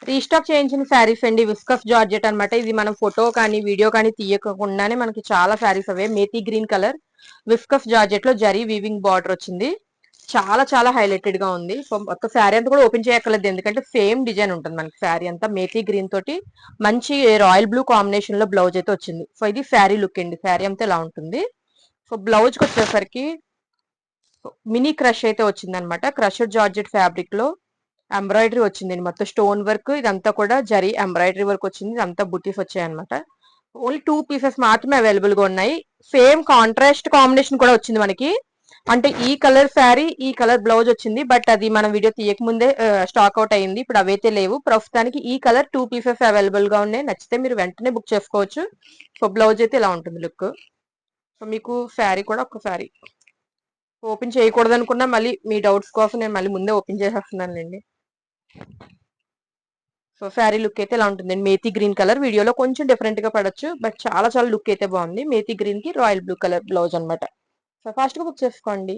Restock చేయించిన శారీస్ అండి, viscous georgette అన్నమాట. ఇది మనం ఫోటో కానీ వీడియో కానీ తీయకుండానే మనకి చాలా శారీస్ అవే. Methi green colour viscose georgette లో జరీ వీవింగ్ బార్డర్ వచ్చింది. చాలా చాలా హైలైటెడ్ గా ఉంది. సో మొత్తం శారీ అంతా కూడా ఓపెన్ చేయక్కర్లేదు, ఎందుకంటే సేమ్ డిజైన్ ఉంటుంది మనకి. శారీ అంతా మేతి గ్రీన్ తోటి మంచి రాయల్ బ్లూ కాంబినేషన్ లో బ్లౌజ్ అయితే వచ్చింది. సో ఇది శారీ లుక్ అండి. శారీ అంతా ఇలా ఉంటుంది. సో బ్లౌజ్ కి వచ్చేసరికి మినీ క్రష్ అయితే వచ్చింది అనమాట. క్రషర్ జార్జెట్ ఫ్యాబ్రిక్ లో ఎంబ్రాయిడరీ వచ్చిందండి. మొత్తం స్టోన్ వర్క్ ఇదంతా కూడా జరీ ఎంబ్రాయిడరీ వర్క్ వచ్చింది. ఇదంతా బుటీస్ వచ్చాయి అనమాట. ఓన్లీ 2 పీసెస్ మాత్రమే అవైలబుల్ గా ఉన్నాయి. సేమ్ కాంట్రాస్ట్ కాంబినేషన్ కూడా వచ్చింది మనకి. అంటే ఈ కలర్ శారీ ఈ కలర్ బ్లౌజ్ వచ్చింది, బట్ అది మనం వీడియో తీయక ముందే స్టాక్ అవుట్ అయింది. ఇప్పుడు అవైతే లేవు. ప్రస్తుతానికి ఈ కలర్ 2 పీసెస్ అవైలబుల్ గా ఉన్నాయి. నచ్చితే మీరు వెంటనే బుక్ చేసుకోవచ్చు. సో బ్లౌజ్ అయితే ఇలా ఉంటుంది లుక్. సో మీకు శారీ కూడా ఒకసారి ఓపెన్ చేయకూడదు అనుకున్నా మళ్ళీ మీ డౌట్స్ కోసం నేను మళ్ళీ ముందే ఓపెన్ చేసేస్తున్నానండి. సో శారీ లుక్ అయితే ఇలా ఉంటుందండి. మేతి గ్రీన్ కలర్ వీడియోలో కొంచెం డిఫరెంట్ గా పడొచ్చు, బట్ చాలా చాలా లుక్ అయితే బాగుంది. మేతి గ్రీన్ కి రాయల్ బ్లూ కలర్ బ్లౌజ్ అనమాట. సో ఫాస్ట్ గా బుక్ చేసుకోండి.